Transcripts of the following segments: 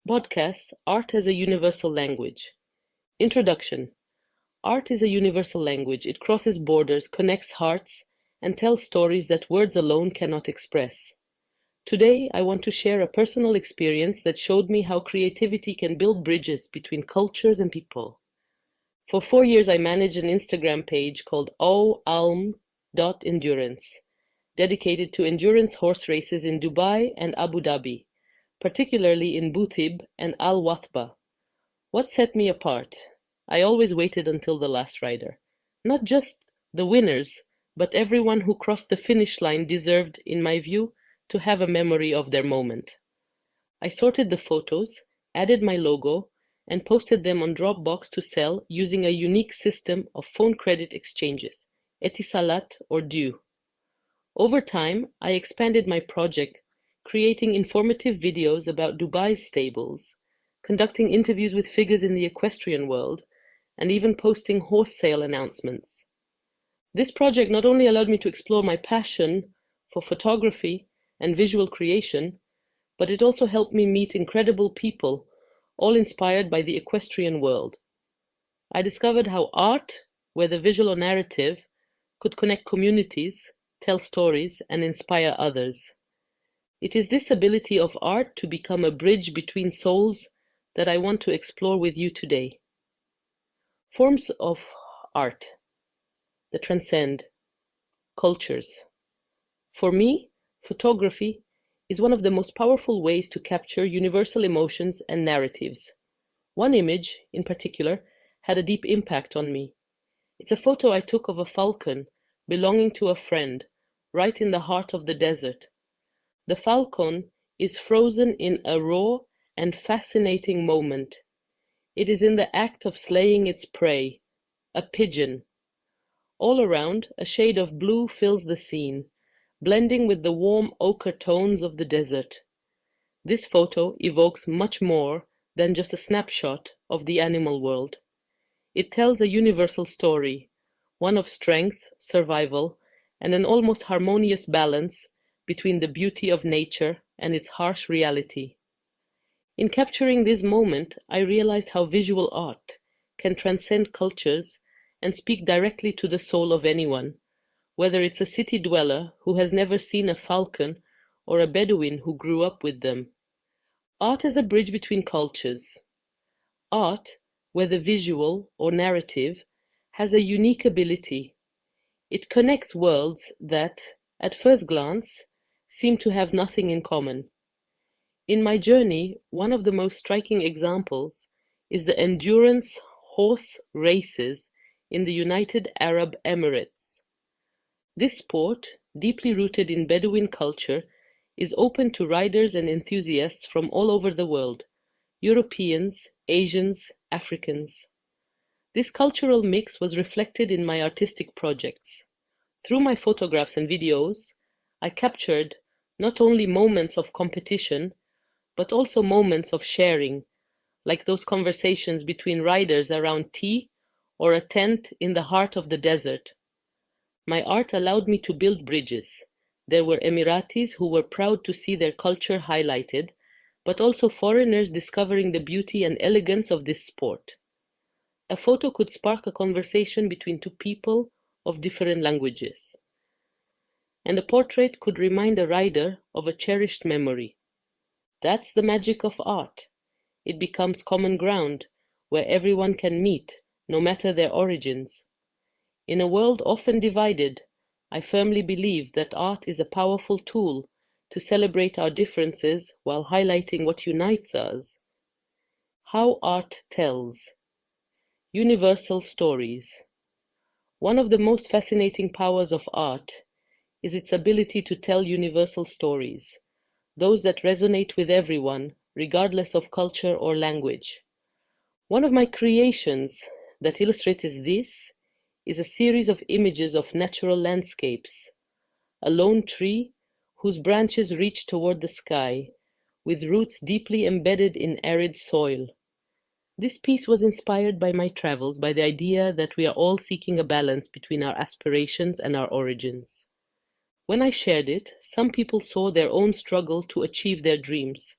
Podcast Art as a Universal Language. Introduction. Art is a universal language. It crosses borders, connects hearts, and tells stories that words alone cannot express. Today, I want to share a personal experience that showed me how creativity can build bridges between cultures and people. For 4 years, I managed an Instagram page called oalm.endurance, dedicated to endurance horse races in Dubai and Abu Dhabi, particularly in Butib and Al Wathba. What set me apart? I always waited until the last rider. Not just the winners, but everyone who crossed the finish line deserved, in my view, to have a memory of their moment. I sorted the photos, added my logo, and posted them on Dropbox to sell using a unique system of phone credit exchanges, Etisalat or Due. Over time, I expanded my project, creating informative videos about Dubai's stables, conducting interviews with figures in the equestrian world, and even posting horse sale announcements. This project not only allowed me to explore my passion for photography and visual creation, but it also helped me meet incredible people, all inspired by the equestrian world. I discovered how art, whether visual or narrative, could connect communities, tell stories, and inspire others. It is this ability of art to become a bridge between souls that I want to explore with you today. Forms of art, the transcend, cultures. For me, photography is one of the most powerful ways to capture universal emotions and narratives. One image, in particular, had a deep impact on me. It's a photo I took of a falcon belonging to a friend, right in the heart of the desert. The falcon is frozen in a raw and fascinating moment. It is in the act of slaying its prey, a pigeon. All around, a shade of blue fills the scene, blending with the warm ochre tones of the desert. This photo evokes much more than just a snapshot of the animal world. It tells a universal story, one of strength, survival, and an almost harmonious balance between the beauty of nature and its harsh reality. In capturing this moment, I realized how visual art can transcend cultures and speak directly to the soul of anyone, whether it's a city dweller who has never seen a falcon or a Bedouin who grew up with them. Art as a bridge between cultures. Art, whether visual or narrative, has a unique ability. It connects worlds that, at first glance, seem to have nothing in common. In my journey, one of the most striking examples is the endurance horse races in the United Arab Emirates. This sport, deeply rooted in Bedouin culture, is open to riders and enthusiasts from all over the world: Europeans, Asians, Africans. This cultural mix was reflected in my artistic projects. Through my photographs and videos, I captured not only moments of competition, but also moments of sharing, like those conversations between riders around tea or a tent in the heart of the desert. My art allowed me to build bridges. There were Emiratis who were proud to see their culture highlighted, but also foreigners discovering the beauty and elegance of this sport. A photo could spark a conversation between two people of different languages, and a portrait could remind a rider of a cherished memory. That's the magic of art. It becomes common ground where everyone can meet, no matter their origins. In a world often divided, I firmly believe that art is a powerful tool to celebrate our differences while highlighting what unites us. How art tells. Universal stories. One of the most fascinating powers of art is its ability to tell universal stories, those that resonate with everyone, regardless of culture or language. One of my creations that illustrates this is a series of images of natural landscapes: a lone tree whose branches reach toward the sky, with roots deeply embedded in arid soil. This piece was inspired by my travels, by the idea that we are all seeking a balance between our aspirations and our origins. When I shared it, some people saw their own struggle to achieve their dreams,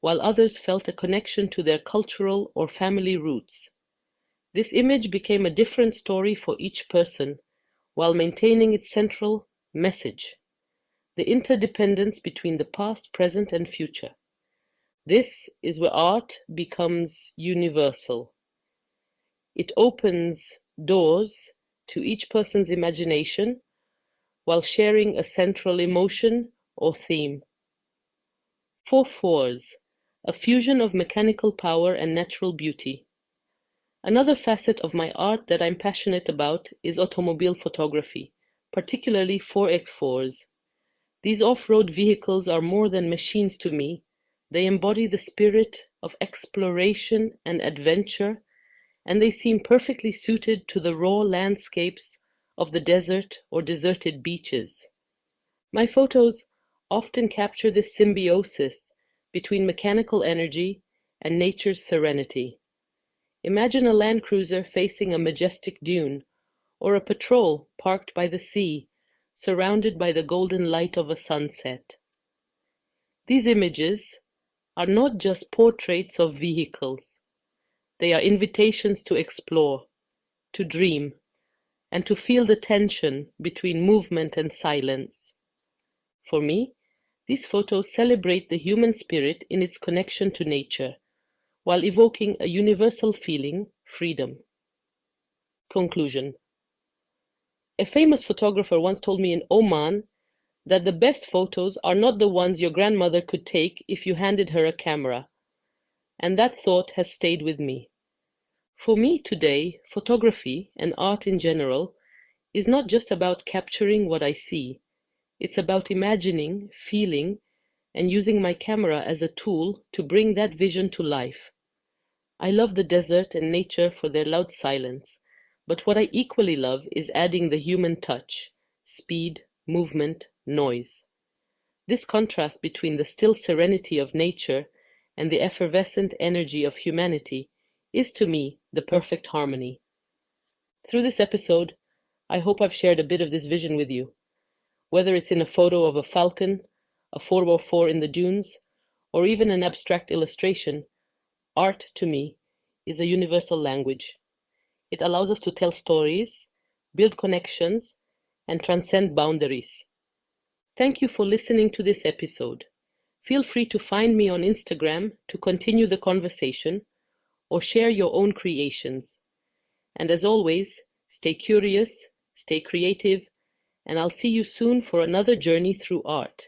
while others felt a connection to their cultural or family roots. This image became a different story for each person, while maintaining its central message: the interdependence between the past, present, and future. This is where art becomes universal. It opens doors to each person's imagination while sharing a central emotion or theme. 4/4s, a fusion of mechanical power and natural beauty. Another facet of my art that I'm passionate about is automobile photography, particularly 4x4s. These off-road vehicles are more than machines to me. They embody the spirit of exploration and adventure, and they seem perfectly suited to the raw landscapes of the desert or deserted beaches. My photos often capture this symbiosis between mechanical energy and nature's serenity. Imagine a Land Cruiser facing a majestic dune, or a patrol parked by the sea, surrounded by the golden light of a sunset. These images are not just portraits of vehicles. They are invitations to explore, to dream, and to feel the tension between movement and silence. For me, these photos celebrate the human spirit in its connection to nature, while evoking a universal feeling, freedom. Conclusion. A famous photographer once told me in Oman that the best photos are not the ones your grandmother could take if you handed her a camera, and that thought has stayed with me. For me today, photography, and art in general, is not just about capturing what I see. It's about imagining, feeling, and using my camera as a tool to bring that vision to life. I love the desert and nature for their loud silence, but what I equally love is adding the human touch: speed, movement, noise. This contrast between the still serenity of nature and the effervescent energy of humanity is, to me, the perfect harmony. Through this episode, I hope I've shared a bit of this vision with you. Whether it's in a photo of a falcon, a 4x4 in the dunes, or even an abstract illustration, art, to me, is a universal language. It allows us to tell stories, build connections, and transcend boundaries. Thank you for listening to this episode. Feel free to find me on Instagram to continue the conversation or share your own creations. And as always, stay curious, stay creative, and I'll see you soon for another journey through art.